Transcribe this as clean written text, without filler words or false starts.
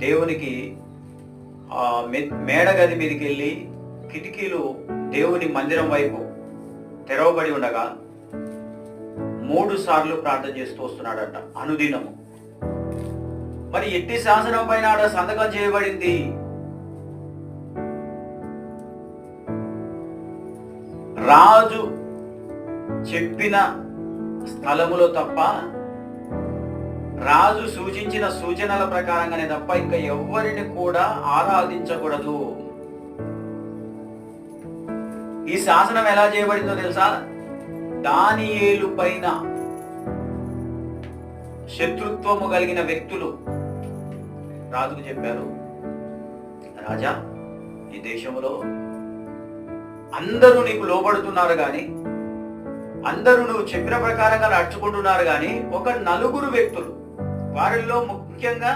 దేవునికి మేడగది మీదకి వెళ్ళి కిటికీలు దేవుని మందిరం వైపు తెరవబడి ఉండగా 3 సార్లు ప్రార్థన చేస్తూ వస్తున్నాడట అనుదినము. మరి ఎట్టి శాసనం పైన ఆడ సంతకం చేయబడింది. రాజు చెప్పిన స్థలములో తప్ప, రాజు సూచించిన సూచనల ప్రకారంగానే తప్ప ఇంకా ఎవరిని కూడా ఆరాధించకూడదు. ఈ శాసనం ఎలా చేయబడిందో తెలుసా? దానియేలు పైన శత్రుత్వము కలిగిన వ్యక్తులు రాజుకు చెప్పారు, రాజా, ఈ దేశంలో అందరూ నీకు లోబడుతున్నారు కానీ, అందరూ నువ్వు చెప్పిన ప్రకారంగా నడుచుకుంటున్నారు కానీ, ఒక 4 వ్యక్తులు, వారిలో ముఖ్యంగా